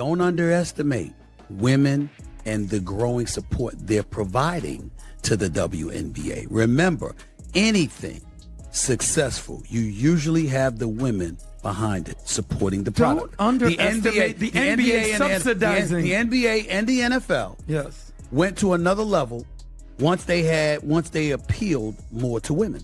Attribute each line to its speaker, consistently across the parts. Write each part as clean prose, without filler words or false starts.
Speaker 1: don't underestimate women and the growing support they're providing to the WNBA. Remember, anything successful, you usually have the women behind it supporting the product.
Speaker 2: Don't underestimate the NBA subsidizing.
Speaker 1: The NBA and the NFL went to another level once they appealed more to women.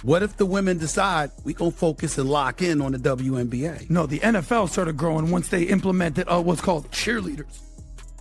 Speaker 1: What if the women decide we gonna focus and lock in on the WNBA?
Speaker 2: No, the NFL started growing once they implemented what's called cheerleaders.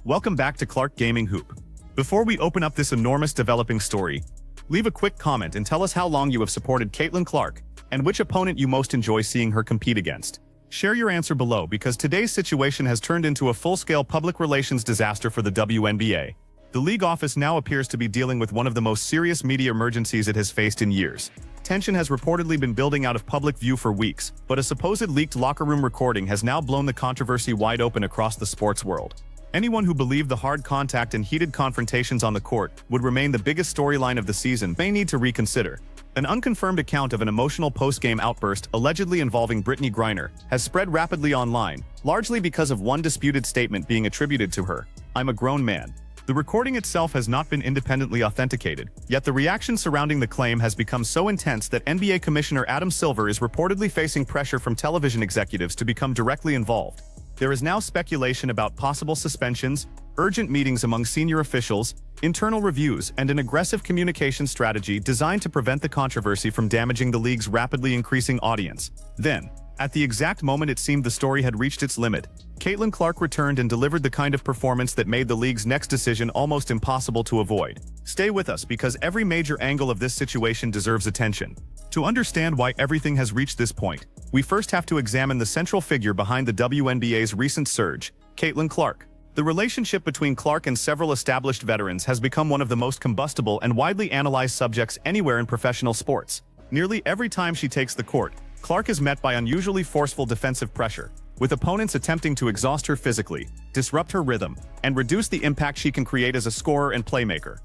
Speaker 3: Welcome back to Clark Gaming Hoop. Before we open up this enormous developing story, leave a quick comment and tell us how long you have supported Caitlin Clark and which opponent you most enjoy seeing her compete against. Share your answer below because today's situation has turned into a full-scale public relations disaster for the WNBA. The league office now appears to be dealing with one of the most serious media emergencies it has faced in years. Tension has reportedly been building out of public view for weeks, but a supposed leaked locker room recording has now blown the controversy wide open across the sports world. Anyone who believed the hard contact and heated confrontations on the court would remain the biggest storyline of the season may need to reconsider. An unconfirmed account of an emotional post-game outburst allegedly involving Brittney Griner has spread rapidly online, largely because of one disputed statement being attributed to her. "I'm a grown man." The recording itself has not been independently authenticated, yet the reaction surrounding the claim has become so intense that NBA Commissioner Adam Silver is reportedly facing pressure from television executives to become directly involved. There is now speculation about possible suspensions, urgent meetings among senior officials, internal reviews, and an aggressive communication strategy designed to prevent the controversy from damaging the league's rapidly increasing audience. Then, at the exact moment it seemed the story had reached its limit, Caitlin Clark returned and delivered the kind of performance that made the league's next decision almost impossible to avoid. Stay with us because every major angle of this situation deserves attention. To understand why everything has reached this point, we first have to examine the central figure behind the WNBA's recent surge, Caitlin Clark. The relationship between Clark and several established veterans has become one of the most combustible and widely analyzed subjects anywhere in professional sports. Nearly every time she takes the court, Clark is met by unusually forceful defensive pressure, with opponents attempting to exhaust her physically, disrupt her rhythm, and reduce the impact she can create as a scorer and playmaker.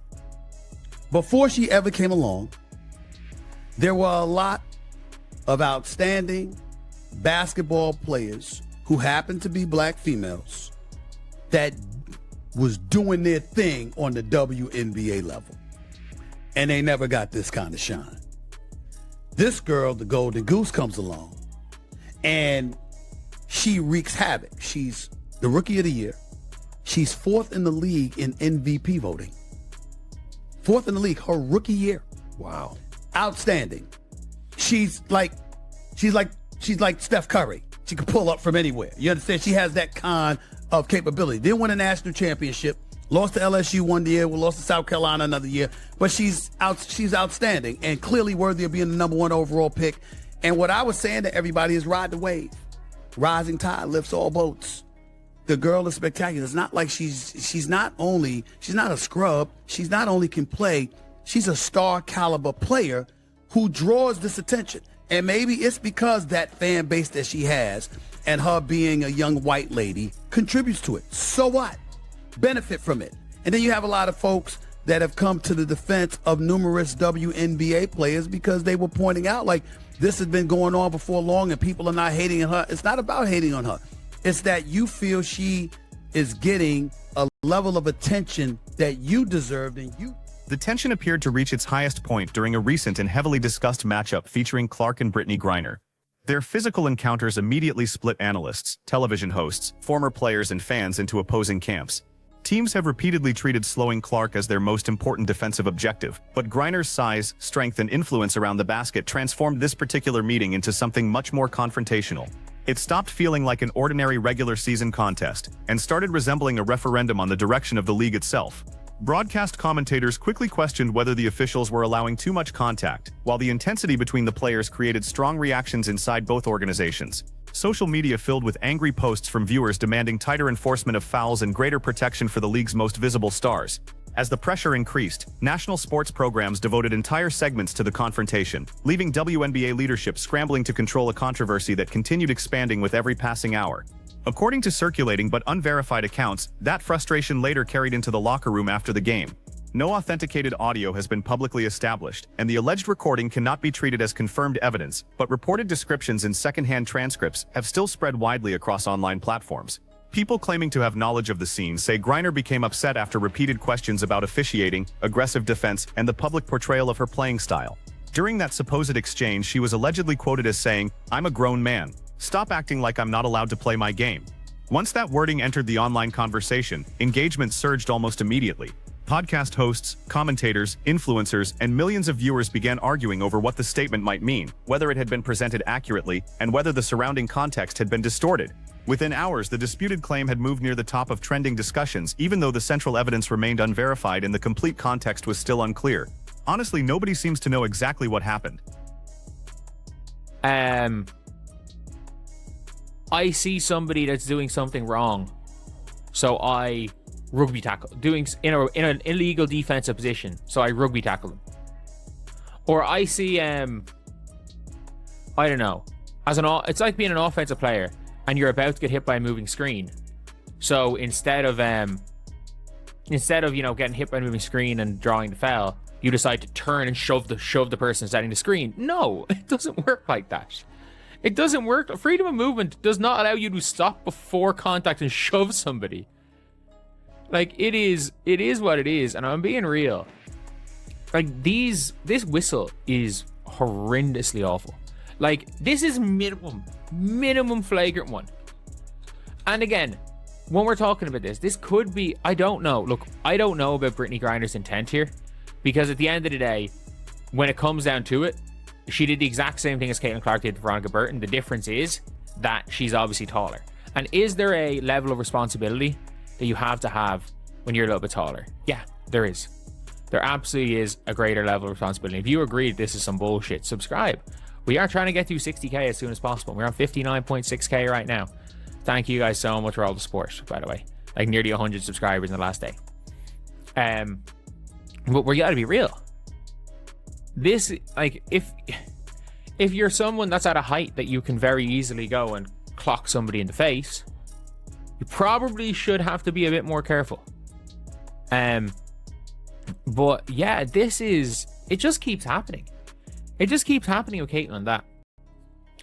Speaker 1: Before she ever came along, there were a lot of outstanding basketball players who happened to be black females that was doing their thing on the WNBA level. And they never got this kind of shine. This girl, the Golden Goose, comes along and she wreaks havoc. She's the Rookie of the Year. She's 4th in the league in MVP voting. 4th in the league, her rookie year.
Speaker 2: Wow.
Speaker 1: Outstanding. She's like Steph Curry. She can pull up from anywhere. You understand? She has that kind of capability. Didn't win a national championship. Lost to LSU one year. We lost to South Carolina another year. But she's outstanding and clearly worthy of being the number 1 overall pick. And what I was saying to everybody is ride the wave. Rising tide lifts all boats. The girl is spectacular. It's not like she's not a scrub. She's not only can play, she's a star caliber player who draws this attention. And maybe it's because that fan base that she has and her being a young white lady contributes to it. So what? Benefit from it. And then you have a lot of folks that have come to the defense of numerous WNBA players because they were pointing out like this has been going on before long and people are not hating on her. It's not about hating on her. It's that you feel she is getting a level of attention that you deserved and you.
Speaker 3: The tension appeared to reach its highest point during a recent and heavily discussed matchup featuring Clark and Brittney Griner. Their physical encounters immediately split analysts, television hosts, former players, and fans into opposing camps. Teams have repeatedly treated slowing Clark as their most important defensive objective, but Griner's size, strength, and influence around the basket transformed this particular meeting into something much more confrontational. It stopped feeling like an ordinary regular season contest and started resembling a referendum on the direction of the league itself. Broadcast commentators quickly questioned whether the officials were allowing too much contact, while the intensity between the players created strong reactions inside both organizations. Social media filled with angry posts from viewers demanding tighter enforcement of fouls and greater protection for the league's most visible stars. As the pressure increased, national sports programs devoted entire segments to the confrontation, leaving WNBA leadership scrambling to control a controversy that continued expanding with every passing hour. According to circulating but unverified accounts, that frustration later carried into the locker room after the game. No authenticated audio has been publicly established, and the alleged recording cannot be treated as confirmed evidence, but reported descriptions in secondhand transcripts have still spread widely across online platforms. People claiming to have knowledge of the scene say Griner became upset after repeated questions about officiating, aggressive defense, and the public portrayal of her playing style. During that supposed exchange, she was allegedly quoted as saying, "I'm a grown man. Stop acting like I'm not allowed to play my game." Once that wording entered the online conversation, engagement surged almost immediately. Podcast hosts, commentators, influencers, and millions of viewers began arguing over what the statement might mean, whether it had been presented accurately, and whether the surrounding context had been distorted. Within hours, the disputed claim had moved near the top of trending discussions, even though the central evidence remained unverified and the complete context was still unclear. Honestly, nobody seems to know exactly what happened.
Speaker 4: I see somebody that's doing something wrong, so I rugby tackle, doing in an illegal defensive position, so I rugby tackle them. Or I see, I don't know, it's like being an offensive player and you're about to get hit by a moving screen. So instead of getting hit by a moving screen and drawing the foul, you decide to turn and shove the person setting the screen. No, it doesn't work like that. It doesn't work. Freedom of movement does not allow you to stop before contact and shove somebody. Like, it is what it is, and I'm being real. Like, this whistle is horrendously awful. Like, this is minimum flagrant one. And again, when we're talking about this could be, I don't know. Look, I don't know about Brittney Griner's intent here, because at the end of the day, when it comes down to it, she did the exact same thing as Caitlin Clark did to Veronica Burton. The difference is that she's obviously taller. And is there a level of responsibility that you have to have when you're a little bit taller? Yeah, there is. There absolutely is a greater level of responsibility. If you agree this is some bullshit, subscribe. We are trying to get to 60k as soon as possible. We're on 59.6k right now. Thank you guys so much for all the support, by the way. Like, nearly 100 subscribers in the last day. But we gotta be real. This, like, if you're someone that's at a height that you can very easily go and clock somebody in the face, you probably should have to be a bit more careful. But yeah, it just keeps happening. It just keeps happening with Caitlin. That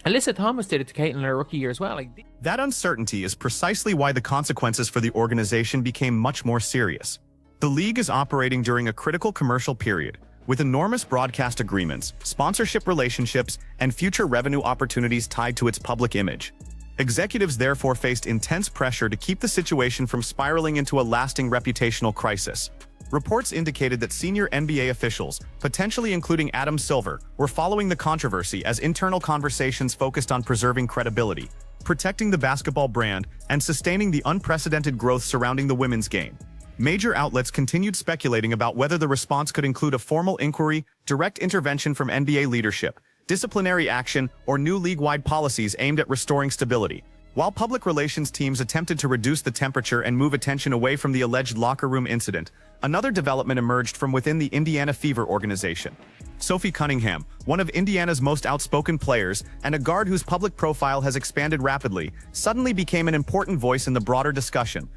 Speaker 4: Alyssa Thomas did it to Caitlin in her rookie year as well.
Speaker 3: That uncertainty is precisely why the consequences for the organization became much more serious. The league is operating during a critical commercial period, with enormous broadcast agreements, sponsorship relationships, and future revenue opportunities tied to its public image. Executives therefore faced intense pressure to keep the situation from spiraling into a lasting reputational crisis. Reports indicated that senior NBA officials, potentially including Adam Silver, were following the controversy as internal conversations focused on preserving credibility, protecting the basketball brand, and sustaining the unprecedented growth surrounding the women's game. Major outlets continued speculating about whether the response could include a formal inquiry, direct intervention from NBA leadership, disciplinary action, or new league-wide policies aimed at restoring stability. While public relations teams attempted to reduce the temperature and move attention away from the alleged locker room incident, another development emerged from within the Indiana Fever organization. Sophie Cunningham, one of Indiana's most outspoken players and a guard whose public profile has expanded rapidly, suddenly became an important voice in the broader discussion.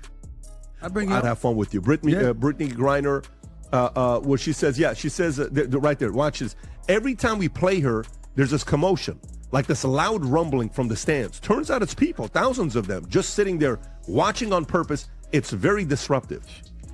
Speaker 5: I'd have fun with you. Brittney Griner, what she says, right there, watch this. Every time we play her, there's this commotion, like this loud rumbling from the stands. Turns out it's people, thousands of them, just sitting there watching on purpose. It's very disruptive.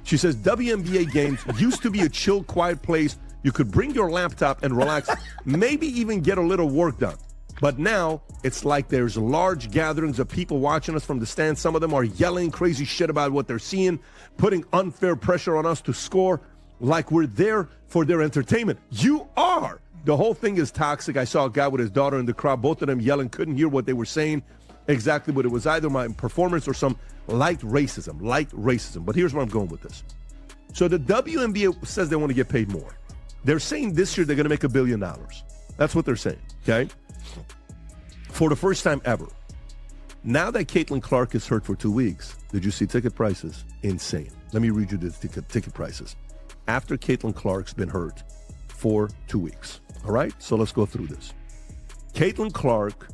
Speaker 5: She says WNBA games used to be a chill, quiet place. You could bring your laptop and relax, maybe even get a little work done. But now it's like there's large gatherings of people watching us from the stands. Some of them are yelling crazy shit about what they're seeing, putting unfair pressure on us to score, like we're there for their entertainment. You are. The whole thing is toxic. I saw a guy with his daughter in the crowd, both of them yelling, couldn't hear what they were saying exactly, but it was either my performance or some light racism. But here's where I'm going with this. So the WNBA says they want to get paid more. They're saying this year they're going to make $1 billion. That's what they're saying, okay? For the first time ever. Now that Caitlin Clark is hurt for 2 weeks, did you see ticket prices? Insane. Let me read you the ticket prices. After Caitlin Clark's been hurt for 2 weeks. All right? So let's go through this. Caitlin Clark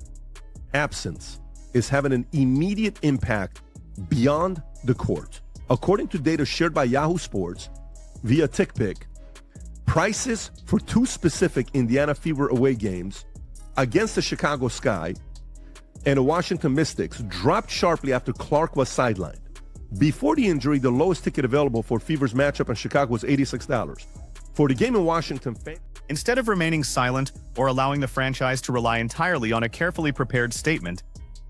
Speaker 5: absence is having an immediate impact beyond the court. According to data shared by Yahoo Sports via TickPick, prices for 2 specific Indiana Fever away games against the Chicago Sky and the Washington Mystics dropped sharply after Clark was sidelined. Before the injury, the lowest ticket available for Fever's matchup in Chicago was $86. For the game in Washington,
Speaker 3: Instead of remaining silent or allowing the franchise to rely entirely on a carefully prepared statement,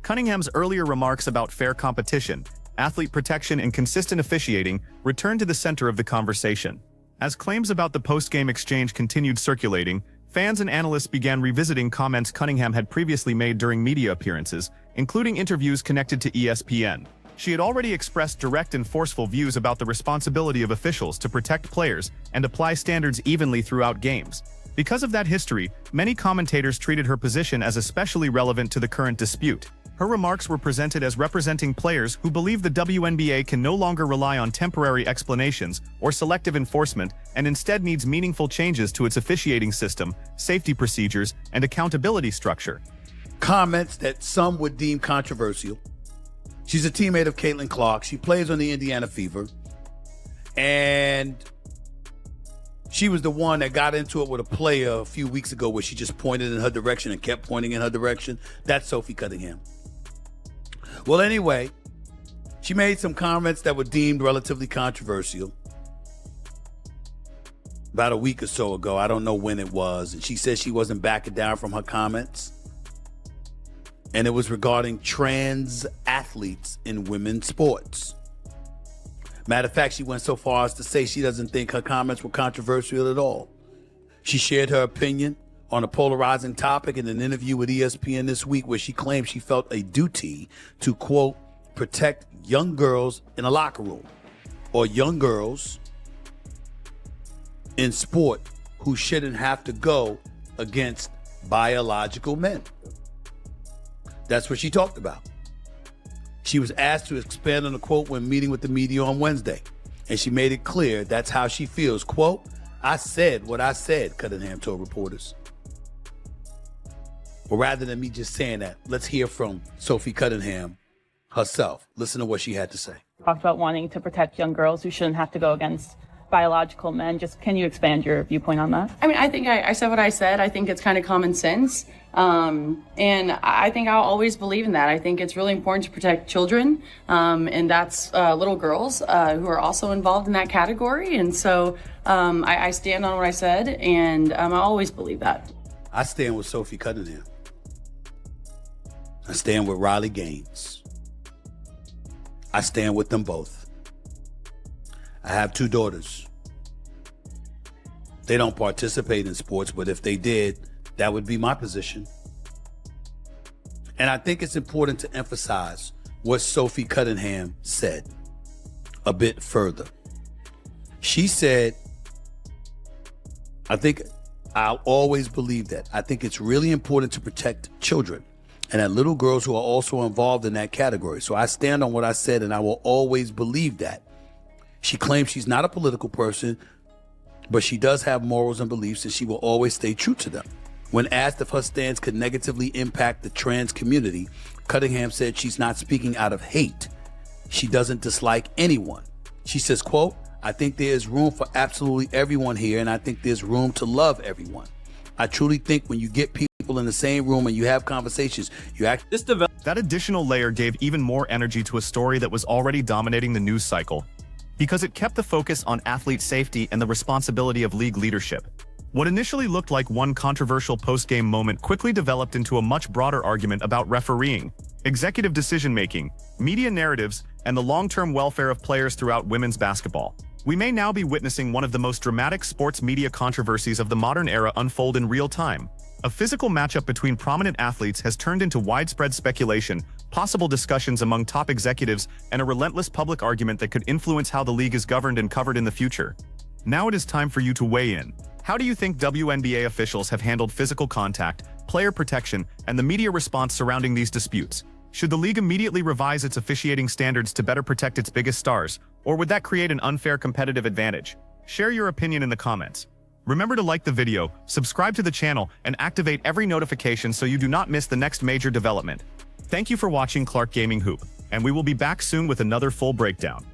Speaker 3: Cunningham's earlier remarks about fair competition, athlete protection, and consistent officiating returned to the center of the conversation. As claims about the post-game exchange continued circulating, fans and analysts began revisiting comments Cunningham had previously made during media appearances, including interviews connected to ESPN. She had already expressed direct and forceful views about the responsibility of officials to protect players and apply standards evenly throughout games. Because of that history, many commentators treated her position as especially relevant to the current dispute. Her remarks were presented as representing players who believe the WNBA can no longer rely on temporary explanations or selective enforcement and instead needs meaningful changes to its officiating system, safety procedures, and accountability structure.
Speaker 1: Comments that some would deem controversial. She's a teammate of Caitlin Clark. She plays on the Indiana Fever. And she was the one that got into it with a player a few weeks ago where she just pointed in her direction and kept pointing in her direction. That's Sophie Cunningham. Well, anyway, she made some comments that were deemed relatively controversial about a week or so ago. I don't know when it was. And she said she wasn't backing down from her comments. And it was regarding trans athletes in women's sports. Matter of fact, she went so far as to say she doesn't think her comments were controversial at all. She shared her opinion on a polarizing topic in an interview with ESPN this week where she claimed she felt a duty to, quote, protect young girls in a locker room or young girls in sport who shouldn't have to go against biological men. That's what she talked about. She was asked to expand on the quote when meeting with the media on Wednesday, and she made it clear that's how she feels. Quote, I said what I said, Cunningham told reporters. Well, rather than me just saying that, let's hear from Sophie Cunningham herself. Listen to what she had to say.
Speaker 6: Talked about wanting to protect young girls who shouldn't have to go against biological men. Just can you expand your viewpoint on that?
Speaker 7: I mean, I think I said what I said. I think it's kind of common sense. And I think I'll always believe in that. I think it's really important to protect children. And that's little girls who are also involved in that category. And so I stand on what I said, and I always believe that.
Speaker 1: I stand with Sophie Cunningham. I stand with Riley Gaines. I stand with them both. I have 2 daughters. They don't participate in sports, but if they did, that would be my position. And I think it's important to emphasize what Sophie Cunningham said a bit further. She said, I think I'll always believe that. I think it's really important to protect children and that little girls who are also involved in that category. So I stand on what I said, and I will always believe that. She claims she's not a political person, but she does have morals and beliefs, and she will always stay true to them. When asked if her stance could negatively impact the trans community, Cunningham said she's not speaking out of hate. She doesn't dislike anyone. She says, quote, I think there is room for absolutely everyone here, and I think there's room to love everyone. I truly think when you get people in the same room and you have conversations, you act.
Speaker 3: That additional layer gave even more energy to a story that was already dominating the news cycle, because it kept the focus on athlete safety and the responsibility of league leadership. What initially looked like one controversial post-game moment quickly developed into a much broader argument about refereeing, executive decision-making, media narratives, and the long-term welfare of players throughout women's basketball. We may now be witnessing one of the most dramatic sports media controversies of the modern era unfold in real time. A physical matchup between prominent athletes has turned into widespread speculation, possible discussions among top executives, and a relentless public argument that could influence how the league is governed and covered in the future. Now it is time for you to weigh in. How do you think WNBA officials have handled physical contact, player protection, and the media response surrounding these disputes? Should the league immediately revise its officiating standards to better protect its biggest stars, or would that create an unfair competitive advantage? Share your opinion in the comments. Remember to like the video, subscribe to the channel, and activate every notification so you do not miss the next major development. Thank you for watching Clark Gaming Hoop, and we will be back soon with another full breakdown.